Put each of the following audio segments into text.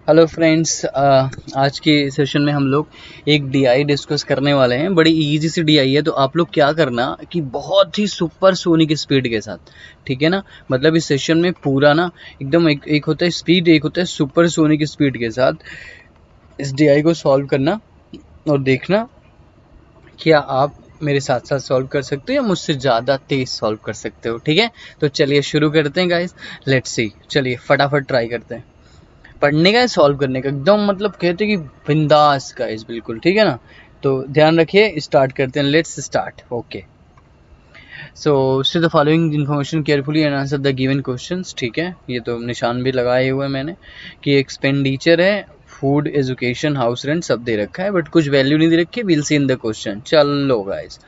Hello friends, आज के session में हम लोग एक डीआई डिस्कस करने वाले हैं। बड़ी इजी सी डीआई है। तो आप लोग क्या करना कि बहुत ही सुपर सोनिक स्पीड के साथ, ठीक है ना, मतलब इस सेशन में पूरा ना एकदम एक होता है स्पीड, एक होता है सुपर सोनिक स्पीड के साथ इस डीआई को सॉल्व करना और देखना क्या आप मेरे साथ साथ सॉल्व कर सकते हो या मुझसे ज़्यादा तेज सॉल्व कर सकते हो। ठीक है, तो चलिए शुरू करते हैं गाइस। लेट्स सी, चलिए फटाफट ट्राई करते हैं। पढ़ने का है, सॉल्व करने का एकदम मतलब कहते हैं कि बिंदास गाइस, बिल्कुल ठीक है ना। तो ध्यान रखिए, स्टार्ट करते हैं। Let's start. Okay, so see the following information carefully and answer the given questions. ठीक है, ये तो निशान भी लगाए हुए हैं मैंने कि एक्सपेंडिचर है, फूड, एजुकेशन, हाउस रेंट सब दे रखा है, बट कुछ वैल्यू नहीं दे रखी। Will see in the question. चलो guys,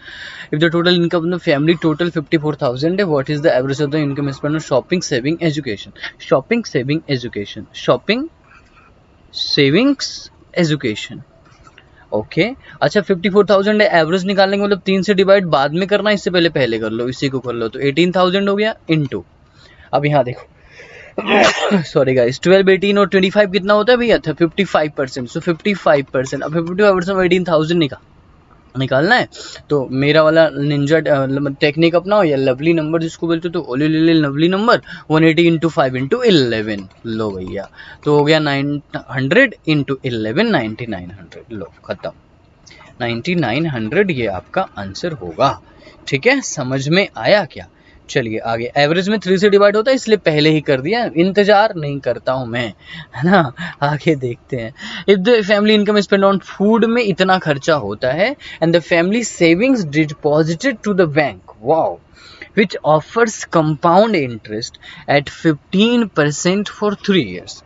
if the total income of the family total 54,000 what is the average of the income spent on shopping, saving, education? Shopping, saving, education, shopping, savings, education. Okay, अच्छा 54,000 है, average निकालने का मतलब 3 से divide बाद में करना, इससे पहले पहले कर लो, इसी को कर लो। तो 18,000 हो गया इनटू, अब यहाँ देखो सॉरी गाइस, 12, 18 और 25 कितना होता है भैया? था 55%। सो 55%, अब 55% 18,000 निकालना है। तो मेरा वाला निंजा टेक्निक अपनाओ या लवली नंबर जिसको बोलते हो, तो ओले ले लवली नंबर 180 इंटू 5 इंटू 11। लो भैया, तो हो गया 900 इंटू 11, 9900। लो खत्म, 9900 ये आपका आंसर होगा। ठीक है, समझ में आया क्या? चलिए आगे। एवरेज में 3 से डिवाइड होता है, इसलिए पहले ही कर दिया, इंतजार नहीं करता हूं मैं, है ना। आगे देखते हैं। If the family income spend on food में इतना खर्चा होता है and the family savings deposited to the bank, wow, which offers compound interest at 15% for 3 years,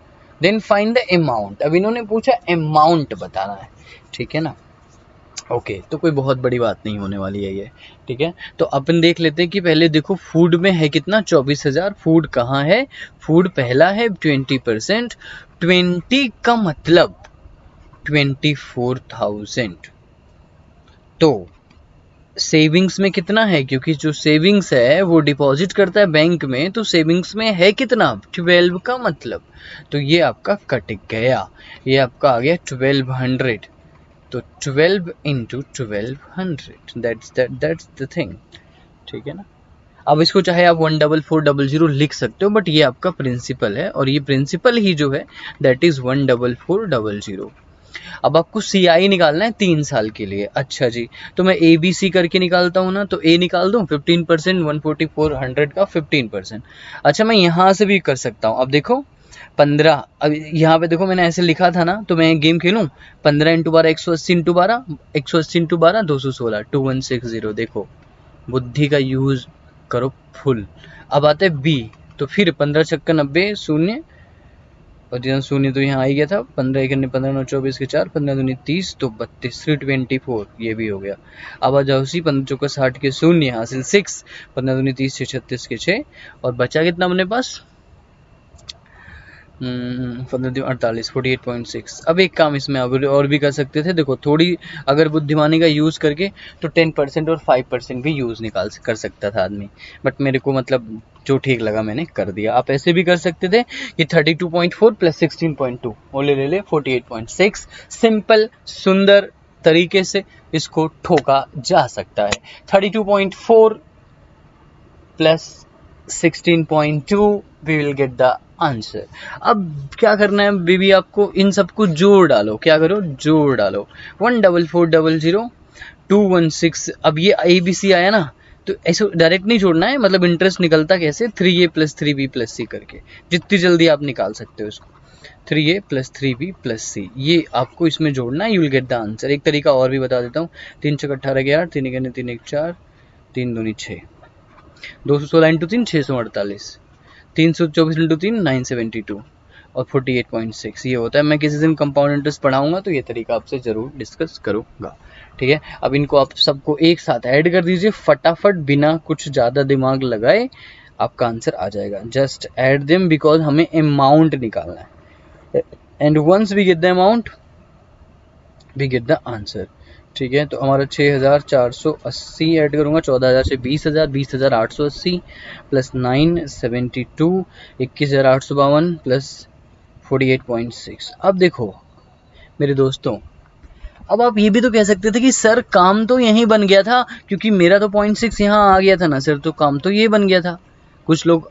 then find the amount। अब इन्होंने पूछा अमाउंट बताना है, ठीक है ना। ओके, तो कोई बहुत बड़ी बात नहीं होने वाली है ये। ठीक है, तो अपन देख लेते हैं कि पहले देखो फूड में है कितना, 24,000। फूड कहाँ है? फूड पहला है 20%, 20 का मतलब 24,000। तो सेविंग्स में कितना है? क्योंकि जो सेविंग्स है वो डिपॉजिट करता है बैंक में, तो सेविंग्स में है कितना? 12 का मतलब, तो ये आपका कट गया, ये आपका आ गया 1200। तो 12 इंटू 1200, दैट्स द थिंग। ठीक है ना। अब इसको चाहे आप 14400 लिख सकते हो, बट ये आपका प्रिंसिपल है, और ये प्रिंसिपल ही जो है दैट इज 14400। अब आपको CI निकालना है 3 साल के लिए। अच्छा जी, तो मैं ABC करके निकालता हूँ ना, तो A निकाल दूँ 15%, 14400 का 15%। अच्छा, मैं यहाँ से भी कर सकता हूँ। अब देखो 15, अब यहाँ पे देखो मैंने ऐसे लिखा था ना, तो मैं एक गेम खेलूँ। 15 इंटू 12 180 इंटू 12, 180 इंटू 12 216, 2160। देखो, बुद्धि का यूज करो फुल। अब आते हैं B, तो फिर 15 छक्का 90, शून्य और यहाँ शून्य तो यहाँ आ ही गया था। 15 एक 15 9 24 के 4, 15 दूनी 30, तो 32, 324 ये भी हो गया। अब आ जाओ सी 15 चौका 60 के शून्य, हासिल 6, 15 दूनी 30, 6 36 के 6, और बचा कितना अपने पास? 48, 48.6। अब एक काम इसमें और भी कर सकते थे। देखो थोड़ी अगर बुद्धिमानी का यूज़ करके, तो 10% और 5% भी यूज़ कर सकता था आदमी, बट मेरे को मतलब जो ठीक लगा मैंने कर दिया। आप ऐसे भी कर सकते थे कि 32.4 प्लस 16.2 वो ले 48.6। सिंपल सुंदर तरीके से इसको ठोका जा सकता है। 32.4 प्लस 16.2 we will get the answer. अब क्या करना है बेबी, आपको इन सबको जोड़ डालो। क्या करो? जोड़ डालो। 14400 216। अब ये ABC आया ना, तो ऐसे डायरेक्ट नहीं जोड़ना है, मतलब इंटरेस्ट निकलता कैसे, 3A plus 3B plus C करके, जितनी जल्दी आप निकाल सकते हो इसको। 3A plus 3B plus C, ये आपको इसमें जोड़ना है, you will get the answer. एक तरीका और भी बता देता हूँ। 3 छक 18 के 8, 3 एक 3 एक 4, 3 दूनी 6, 216 इंटू 3 648, 324 इंटू 3 972, और 48.6 ये होता है। मैं किसी दिन कंपाउंड इंटरेस्ट पढ़ाऊंगा तो ये तरीका आपसे ज़रूर डिस्कस करूंगा। ठीक है, अब इनको आप सबको एक साथ ऐड कर दीजिए फटाफट, बिना कुछ ज़्यादा दिमाग लगाए आपका आंसर आ जाएगा। जस्ट ऐड देम बिकॉज हमें अमाउंट निकालना है, and once we get the amount we get the answer. ठीक है, तो हमारा 6480 ऐड करूँगा, 14,000 से 20,000, 20,880 प्लस 972, 21,852 प्लस 48.6। अब देखो मेरे दोस्तों, अब आप ये भी तो कह सकते थे कि सर काम तो यहीं बन गया था, क्योंकि मेरा तो 0.6 यहाँ आ गया था ना सर, तो काम तो ये बन गया था। कुछ लोग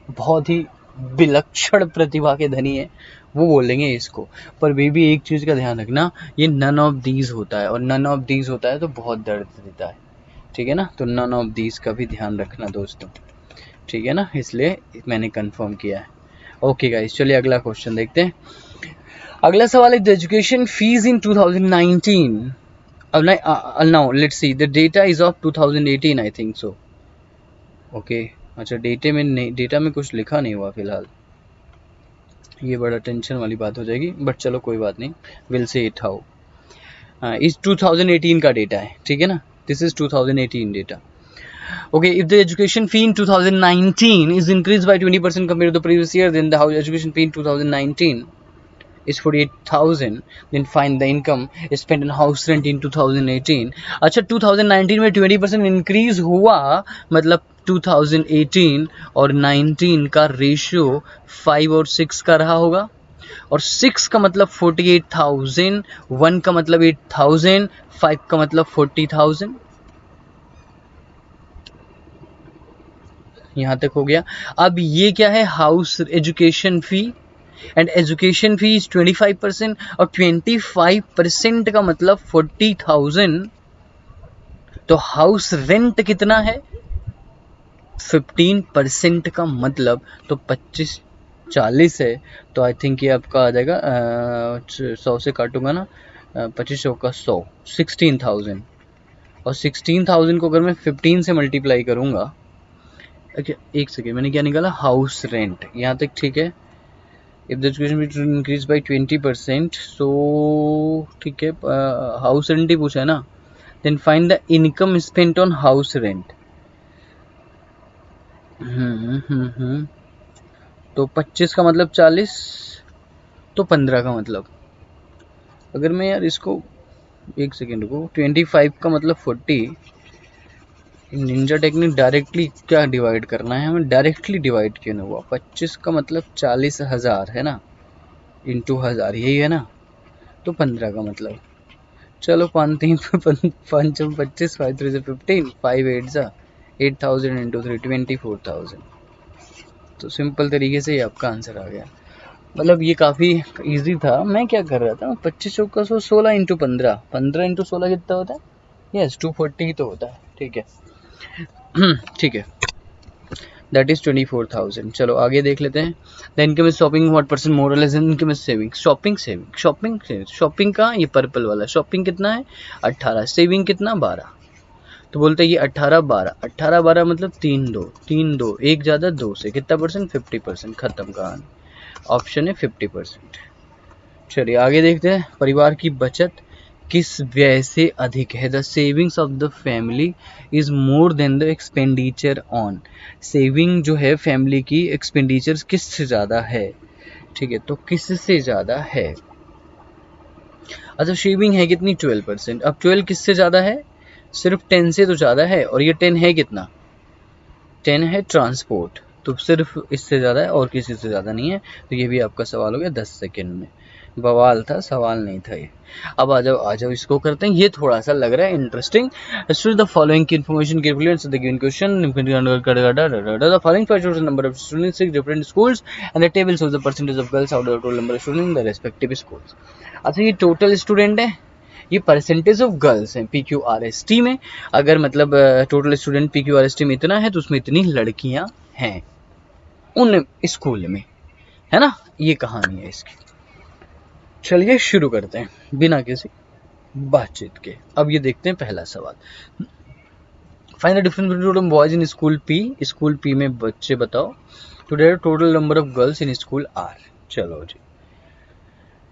बहुत ही विलक्षण प्रतिभा के धनी है, वो बोलेंगे इसको। पर भी एक चीज का ध्यान रखना, ये नन ऑफ दीज होता है, और नन ऑफ दीज होता है तो बहुत दर्द देता है, ठीक है ना। तो नन ऑफ दीज का भी ध्यान रखना दोस्तों, ठीक है ना, इसलिए मैंने कंफर्म किया है। ओके गाइस, चलिए अगला क्वेश्चन देखते हैं। अगला सवाल है, the education fees in 2019, now let's see, the data is of 2018 I think so. Okay अच्छा, डेटा में कुछ लिखा नहीं हुआ फिलहाल, ये बड़ा टेंशन वाली बात हो जाएगी, बट चलो कोई बात नहीं, विल से इट हाउ। इस 2018 का डेटा है, ठीक है ना, this is 2018 data. Okay, if the education fee in 2019 is increased by 20% compared to the previous year, then the house education fee in 2019 is 48,000. Then find the income spent on house rent in 2018. अच्छा 2019 में 20% increase हुआ, मतलब 2018 और 19 का ratio 5 और 6 का रहा होगा, और 6 का मतलब 48,000, 1 का मतलब 8,000, 5 का मतलब 40,000। यहाँ तक हो गया। अब ये क्या है, house education fee, and education fee is 25%, और 25% का मतलब 40,000। तो हाउस रेंट कितना है, 15% का मतलब तो 25 40 है, तो आई थिंक ये आपका आ जाएगा 100 से काटूंगा ना, 25 का 100, 16,000, और 16,000 को अगर मैं 15 से मल्टीप्लाई करूंगा, एक सेकेंड, मैंने क्या निकाला, हाउस रेंट, यहाँ तक ठीक है। If the education fee increase by 20%, so ठीक है, हाउस रेंट ही पूछा है ना, then find the income spent on house rent. तो 25 का मतलब 40, तो 15 का मतलब, अगर मैं यार इसको, एक सेकेंड रुको, 25 का मतलब 40, निंजा टेक्निक डायरेक्टली क्या डिवाइड करना है हमें, डायरेक्टली डिवाइड क्यों नहीं हुआ, 25 का मतलब 40,000 है ना, इंटू 1000, यही है ना, तो 15 का मतलब, चलो 5 3 5 25, 5 3 15, 5 8 जा 8,000 इंटू 3 24,000। तो सिंपल तरीके से ही आपका आंसर आ गया। मतलब ये काफ़ी इजी था। मैं क्या कर रहा था, 25 चौका 100, 16 इंटू 15, 15 इंटू 16 कितना होता है, यस 240 ही तो होता है, ठीक है। ठीक है, दैट इज 24,000। चलो आगे देख लेते हैं। The income is shopping, what percent more और less income is saving. Shopping का ये पर्पल वाला शॉपिंग कितना है 18, सेविंग कितना 12। तो बोलते हैं ये 18 12, 18 12 मतलब 3 2 3 2, एक ज़्यादा 2 से कितना परसेंट, 50%, खत्म कहानी। ऑप्शन है 50%। चलिए आगे देखते हैं। परिवार की बचत किस व्यय से अधिक है, the savings of the family is more than the expenditure on. Saving जो है फैमिली की, एक्सपेंडिचर किससे ज़्यादा है, ठीक है, तो किससे ज़्यादा है। अच्छा सेविंग है कितनी 12%, अब 12 किससे ज़्यादा है, सिर्फ 10 से तो ज़्यादा है, और ये 10 है कितना, 10 है ट्रांसपोर्ट, तो सिर्फ इससे ज़्यादा है और किसी से ज़्यादा नहीं है। तो ये भी आपका सवाल हो गया 10 सेकेंड में। बवाल था, सवाल नहीं था ये। अब आ जाओ इसको करते हैं, ये थोड़ा सा लग रहा है इंटरेस्टिंग। द फॉलोइंग की information carefully answer the given question. The following shows the number of students in different schools and the table shows the percentage of girls out of total number of students in the respective schools. अच्छा ये total student है, ये percentage of girls हैं PQRST में। अगर मतलब total student PQRST में इतना है तो उसमें इतनी लड़कियां हैं उन स्कूल में, है ना, ये कहानी है इसकी। चलिए शुरू करते हैं बिना किसी बातचीत के। अब ये देखते हैं पहला सवाल। Find the difference between boys in school P. School P में बच्चे बताओ, total number of girls in school R. चलो जी,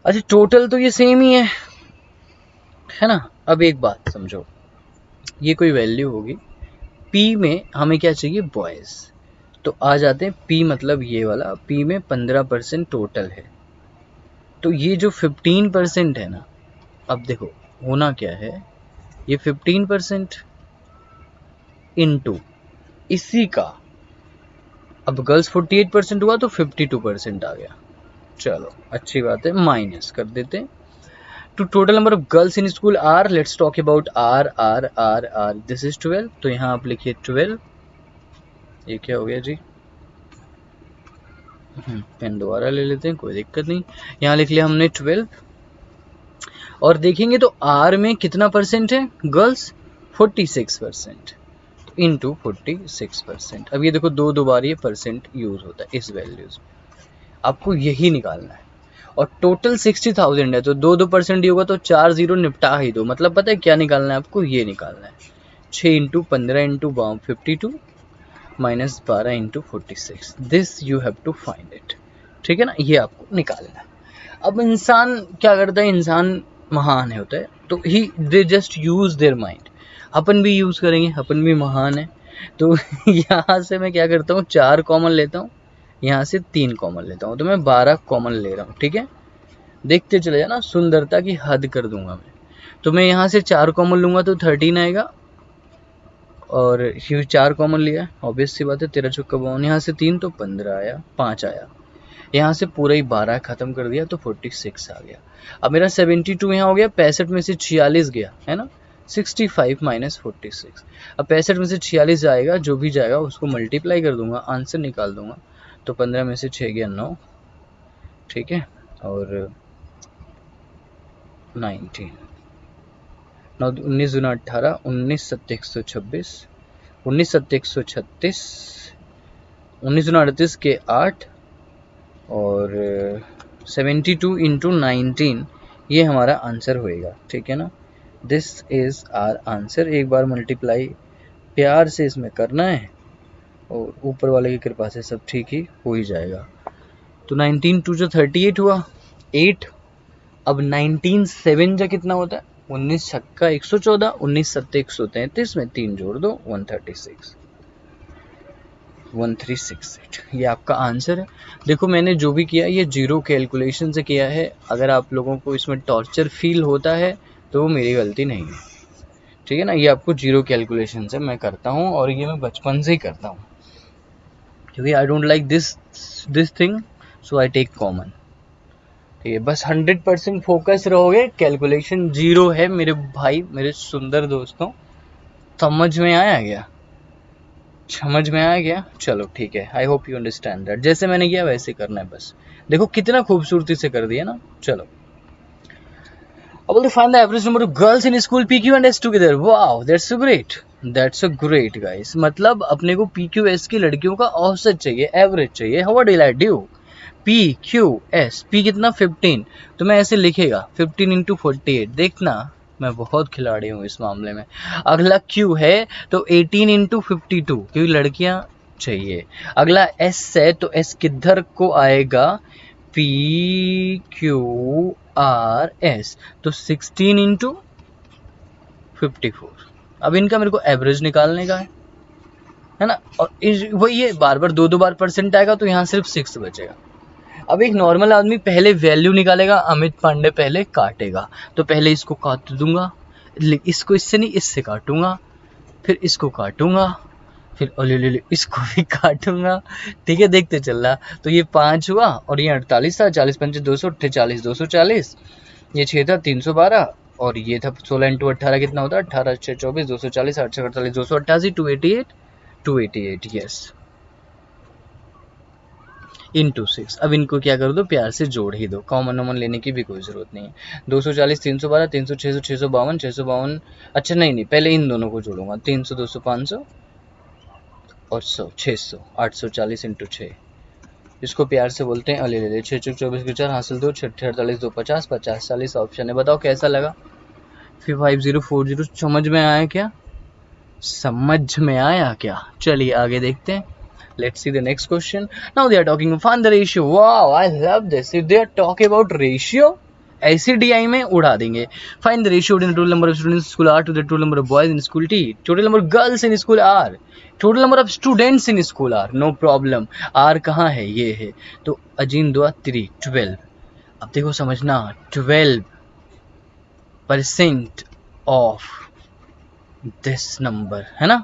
अच्छा टोटल तो ये सेम ही है ना। अब एक बात समझो, ये कोई वैल्यू होगी, P में हमें क्या चाहिए, बॉयज, तो आ जाते हैं P मतलब ये वाला, P में 15% टोटल है, तो ये जो 15% है ना, अब देखो होना क्या है, ये 15% इनटू इसी का, अब गर्ल्स 48% हुआ तो 52% आ गया, चलो अच्छी बात है, माइनस कर देते हैं। To total number of girls in school R, let's talk about R R R R, this is 12, तो यहाँ आप लिखिए 12। ये क्या हो गया जी, पेन दोबारा ले लेते हैं, कोई दिक्कत नहीं। यहाँ लिख लिया हमने 12, और देखेंगे तो आर में कितना परसेंट है गर्ल्स, 46%, इंटू 46%। अब ये देखो दो बार ये परसेंट यूज होता है इस वैल्यूज, आपको यही निकालना है। और टोटल 60,000 है, तो 2% ही होगा, तो 4 0 निपटा ही दो। मतलब पता है क्या निकालना है आपको, ये निकालना है 6 into 15 into 52 minus 12 into 46, this you have to find it. ठीक है ना, ये आपको निकालना है। अब इंसान क्या करता है, इंसान महान है होता है, तो ही they just use their mind. अपन भी यूज करेंगे, अपन भी महान है। तो यहाँ से मैं क्या करता हूँ, 4 कॉमन लेता हूँ, यहाँ से 3 कॉमन लेता हूँ, तो मैं 12 कॉमन ले रहा हूँ। ठीक है, देखते चले जाना, सुंदरता की हद कर दूंगा मैं। तो मैं यहाँ से 4 कॉमन लूंगा तो 13 आएगा, और ये 4 कॉमन लिया, ऑब्वियस सी बात है, 13 चौका 52, यहाँ से 3 तो 15 आया, 5 आया, यहाँ से पूरा ही 12 खत्म कर दिया तो 46 आ गया। अब मेरा 72 यहाँ हो गया, 65 में से 46 गया है ना, 65 माइनस 46। अब 65 में से 46 आएगा, जो भी जाएगा उसको मल्टीप्लाई कर दूंगा, आंसर निकाल दूंगा। तो 15 में से 6 गया 9, ठीक है, और 19, 19 दूना 18, 19 सत्ते 126, 19 सत्ते 136, 19 दूना 38 के 8, और 72 इंटू 19, ये हमारा आंसर होएगा। ठीक है ना, दिस इज आवर आंसर। एक बार मल्टीप्लाई प्यार से इसमें करना है, और ऊपर वाले की कृपा से सब ठीक ही हो ही जाएगा। तो 19 टू जो 38 हुआ 8। अब 19 7 जा कितना होता है, 19 छक्का 114, 19 सत्ते 133 में 3 जोड़ दो 136, 1368, ये आपका आंसर है। देखो मैंने जो भी किया ये जीरो कैलकुलेशन से किया है। अगर आप लोगों को इसमें टॉर्चर फील होता है तो वो मेरी गलती नहीं है। ठीक है ना, ये आपको जीरो कैलकुलेशन से मैं करता हूँ, और ये मैं बचपन से ही करता हूँ, क्योंकि I don't like this thing, so I take common. ठीक है, बस 100% फोकस रहोगे, कैलकुलेशन जीरो है मेरे भाई, मेरे सुंदर दोस्तों। समझ में आया क्या, समझ में आया क्या? चलो ठीक है, I hope you understand that. जैसे मैंने किया वैसे करना है बस। देखो कितना खूबसूरती से कर दिया ना। चलो, अब बोलते find the average number of girls in school PQ and S together. Wow, that's so great, that's so great guys. मतलब अपने को PQ S की लड़कियों का औसत चाहिए, एवरेज चाहिए। How will I do? PQS, P कितना 15, तो मैं ऐसे लिखेगा 15 इंटू 48। देखना मैं बहुत खिलाड़ी हूँ इस मामले में। अगला Q है तो 18 इंटू 52, क्योंकि लड़कियां चाहिए। अगला S है तो S किधर को आएगा, PQRS, तो 16 इंटू 54। अब इनका मेरे को एवरेज निकालने का है ना, और वही ये बार बार दो बार परसेंट आएगा, तो यहाँ सिर्फ 6 बचेगा। अब एक नॉर्मल आदमी पहले वैल्यू निकालेगा, अमित पांडे पहले काटेगा। तो पहले इसको काट दूंगा, इसको इससे नहीं, इससे काटूंगा, फिर इसको काटूंगा, फिर ले इसको भी काटूंगा। ठीक है, देखते चल रहा। तो ये 5 हुआ, और ये 48 था, 40 पंचे 248, 240, ये 6 था 312, और ये था 16 इंटू 18 कितना होता है, 18 6 24, 240, 8 48, 288, 288, 288, यस, इंटू 6। अब इनको क्या कर दो, प्यार से जोड़ ही दो, कॉमन वॉमन लेने की भी कोई जरूरत नहीं है। 240, 312, 300, 600, 652, 652, अच्छा नहीं, पहले इन दोनों को जोड़ूंगा, 300, 200, 500 और 100, 600, 840 इंटू 6, इसको प्यार से बोलते हैं अले ले 6 24 के 4 हासिल 2 6 48 2 50 50 40 ऑप्शन है। बताओ कैसा लगा, फिर 5040। समझ में आया क्या, समझ में आया क्या? चलिए आगे देखते हैं। Let's see the next question. Now they are talking, find the ratio. Wow, I love this. If they are talking about ratio, ऐसे DI में उड़ा देंगे। Find the ratio between the total number of students in school R to the total number of boys in school T. Total number of girls in school R. Total number of students in school R. No problem. R कहाँ है? ये है। तो अजीन दुआ 3, 12। अब देखो समझना, 12% of this number है ना,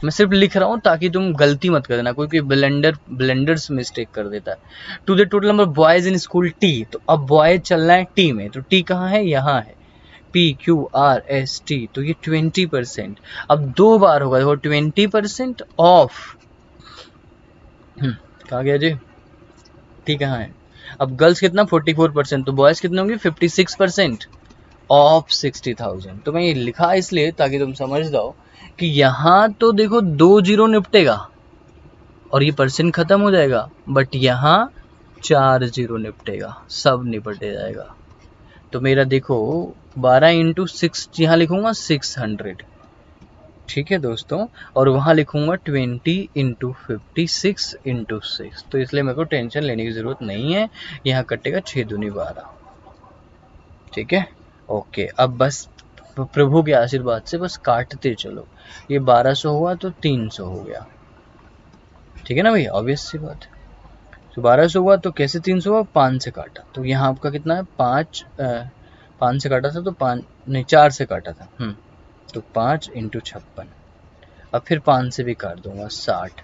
मैं सिर्फ लिख रहा हूँ ताकि तुम गलती मत कर देना, कोई ब्लेंडर्स मिस्टेक कर देता है। To the total number boys in school T, तो अब बॉयज चलना है टी में, तो टी कहाँ है, यहाँ है, PQRST, तो ये 20%। अब 2 बार होगा, देखो 20% ऑफ, कहाँ गया जी, टी कहाँ है। अब गर्ल्स कितना 44%, तो बॉयज कितने होंगे 56% ऑफ 60,000। तो मैं ये लिखा इसलिए ताकि तुम समझ जाओ कि यहाँ तो देखो 2 जीरो निपटेगा और ये परसेंट खत्म हो जाएगा, बट यहाँ 4 जीरो निपटेगा, सब निपट जाएगा। तो मेरा देखो 12 इंटू 6 यहाँ लिखूंगा 600, ठीक है दोस्तों, और वहां लिखूंगा 20 इंटू 56 इंटू 6, तो इसलिए मेरे को टेंशन लेने की जरूरत नहीं है, यहाँ कटेगा 6 दूनी 12, ठीक है। ओके, अब बस प्रभु के आशीर्वाद से बस काटते चलो, ये 1200 हुआ तो 300 हो गया, ठीक है ना भाई, ऑब्वियस सी बात है। तो 1200 हुआ तो कैसे 300 हुआ, 5 से काटा, तो यहाँ आपका कितना है 5 से काटा था, तो 5 नहीं 4 से काटा था, तो 5 इंटू 56, अब फिर 5 से भी काट दूंगा 60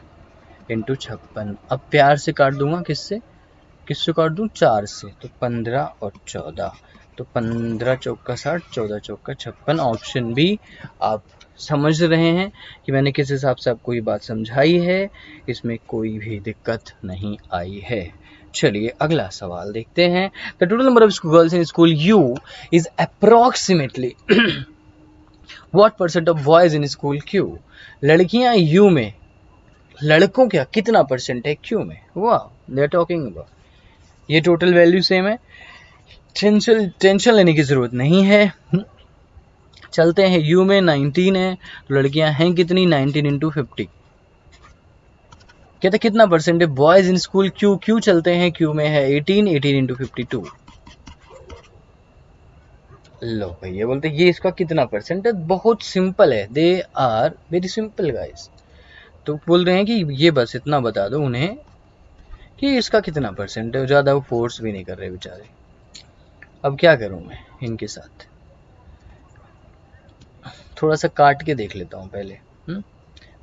इंटू 56, अब प्यार से काट दूंगा, किससे काट दूं, 4 से, तो 15 और 14, तो 15 चौका 60, 14 चौका 56, ऑप्शन बी। आप समझ रहे हैं कि मैंने किस हिसाब से आपको ये बात समझाई है, इसमें कोई भी दिक्कत नहीं आई है। चलिए अगला सवाल देखते हैं। The total number of girls in school you is approximately what percent of boys in school Q, लड़कियां यू में, लड़कों क्या कितना परसेंट है क्यू में, वाह दे आर टॉकिंग अबाउट, ये टोटल वैल्यू सेम है, टेंशन लेने की जरूरत नहीं है। चलते हैं, यू में 19 है, तो लड़कियां हैं कितनी, 19 इंटू 50, कहते कितना परसेंट है boys in school Q, Q चलते हैं, क्यू में है 18, 18 इंटू 52, लो भाई ये बोलते ये इसका कितना परसेंट है, बहुत सिंपल है, they are very simple guys. तो बोल रहे हैं कि ये बस इतना बता दो उन्हें कि इसका कितना परसेंट है, ज़्यादा वो फोर्स भी नहीं कर रहे बेचारे। अब क्या करूं मैं इनके साथ, थोड़ा सा काट के देख लेता हूँ पहले,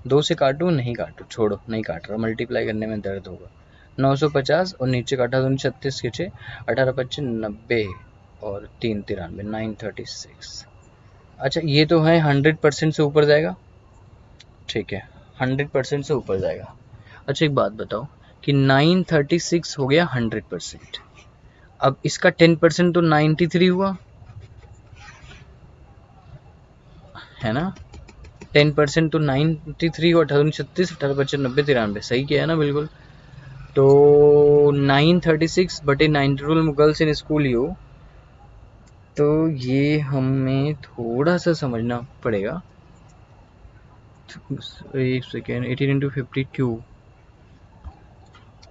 2 से काटूं, नहीं काटूं, छोड़ो नहीं काट रहा, मल्टीप्लाई करने में दर्द होगा। 950 और नीचे काटा तो 36 के 6, 18 25 90 और 3 93, 936। अच्छा ये तो है 100% से ऊपर जाएगा, ठीक है 100% से ऊपर जाएगा। अच्छा एक बात बताओ कि 936 हो गया 100%, अब इसका 10% तो 93 हुआ है ना, 10% तो 93 और 36, 18 25 90 93, सही किया है ना बिल्कुल। तो 936 बटे 92 गर्ल्स इन स्कूल यू, तो ये हमें थोड़ा सा समझना पड़ेगा, एक second, 18 into 52,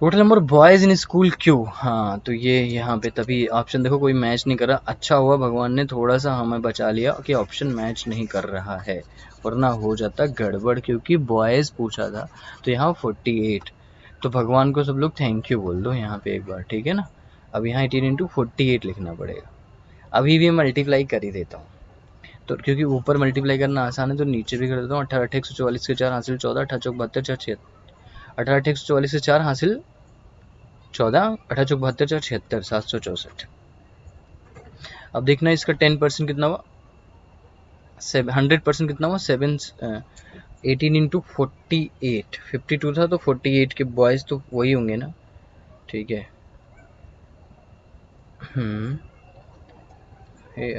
total number boys in school Q, हाँ तो ये यहाँ पे तभी ऑप्शन देखो कोई मैच नहीं कर रहा, अच्छा हुआ भगवान ने थोड़ा सा हमें बचा लिया कि ऑप्शन मैच नहीं कर रहा है, वरना हो जाता गड़बड़, क्योंकि बॉयज पूछा था तो यहाँ 48, तो भगवान को सब लोग थैंक यू बोल दो यहाँ पे एक बार, ठीक है ना। अब यहाँ 18 इंटू 48 लिखना पड़ेगा, अभी भी मल्टीप्लाई कर ही देता हूँ, तो क्योंकि ऊपर मल्टीप्लाई करना आसान है तो नीचे भी कर देता हूँ। 18 8 144 के 4 हासिल 14, 18 चौक 72 4 6, 18 8 144 के 4 हासिल 14, 18 चौक 72 4 76, 764। अब देखना इसका 10% कितना हुआ, 100% कितना हुआ, 18 इंटू 48, 52 था तो 48 के बॉयज तो वही होंगे ना, ठीक है।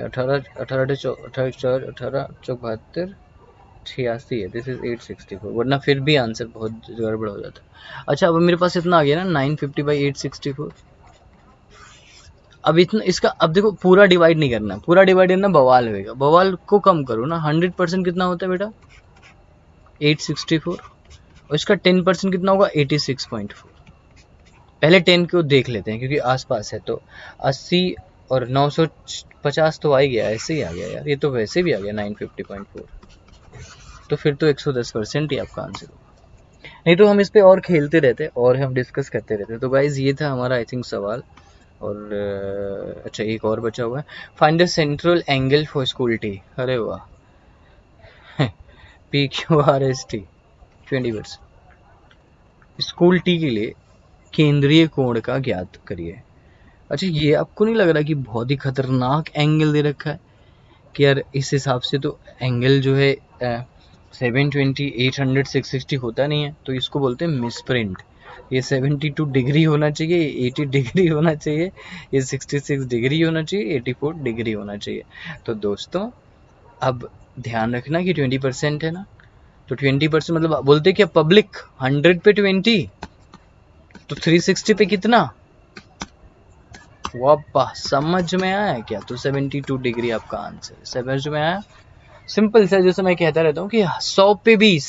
18 18 18 चौक 72 86 है, दिस इज 864, वरना फिर भी आंसर बहुत गड़बड़ हो जाता। अच्छा अब मेरे पास इतना आ गया ना 950/864, अब इतना इसका, अब देखो पूरा डिवाइड नहीं करना, पूरा डिवाइड करना बवाल होगा, बवाल को कम करो ना, 100% कितना होता है बेटा 864, और इसका 10% कितना होगा 86.4, पहले 10 को देख लेते हैं क्योंकि आसपास है, तो 80 और 950 तो आ ही गया, ऐसे ही आ गया यार, ये तो वैसे भी आ गया 950.4, तो फिर तो 110% ही आपका आंसर होगा, नहीं तो हम इस पे और खेलते रहते और हम डिस्कस करते रहते। तो गाइज ये था हमारा आई थिंक सवाल, और अच्छा एक और बचा हुआ है, find the central angle for school T, अरे वाह PQRST, 20%। स्कूल टी के लिए केंद्रीय कोण का ज्ञात करिए। अच्छा, ये आपको नहीं लग रहा कि बहुत ही खतरनाक एंगल दे रखा है कि यार इस हिसाब से तो एंगल जो है 720, 800, 660 होता नहीं है, तो इसको बोलते हैं मिसप्रिंट। ये 72 डिग्री होना चाहिए, 80 डिग्री होना चाहिए, ये 66 डिग्री होना चाहिए, 84 डिग्री होना चाहिए। तो दोस्तों अब ध्यान रखना कि 20% है ना, तो 20% मतलब बोलते क्या पब्लिक 100 पे 20, तो 360 पे कितना, वाह समझ में आया क्या? तो 72 डिग्री आपका आंसर, समझ में आया? सिंपल सा, जैसे मैं कहता रहता हूँ कि 100 पे 20,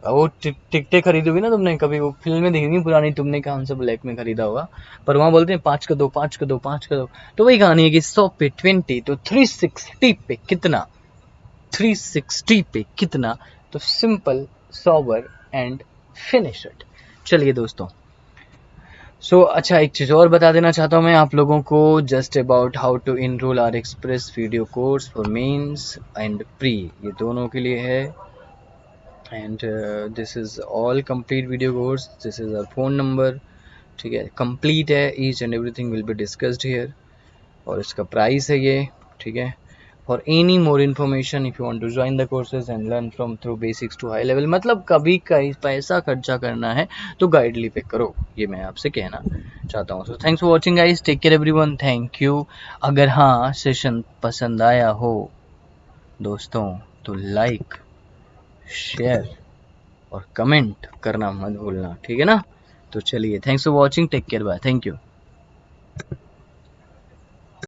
वो टिकटें खरीदोगी ना तुमने, कभी वो फिल्में देखी पुरानी, तुमने कहाँ से ब्लैक में खरीदा होगा, पर वहाँ बोलते हैं 5 का 2, 5 का 2, 5 का 2, तो वही कहानी है कि 100 पे 20, तो 360 पे कितना, 360 पे कितना, तो simple, sober and finish it. चलिए दोस्तों, अच्छा एक चीज़ और बता देना चाहता हूँ मैं आप लोगों को, just about how to enroll our express video course for mains and pre, ये दोनों के लिए है। And this is all complete video course, this is our phone number, ठीक है, कंप्लीट है, each and everything will be discussed here, और इसका प्राइस है ये, ठीक है। For any more information, if you want to join the courses and learn from through basics to high level, मतलब कभी कहीं पैसा खर्चा करना है तो गाइडली पे करो, ये मैं आपसे कहना चाहता हूँ। So thanks for watching guys, take care everyone, thank you. अगर हाँ सेशन पसंद आया हो दोस्तों तो लाइक, शेयर और कमेंट करना मत भूलना, ठीक है ना? तो चलिए, thanks for watching, take care, bye, thank you.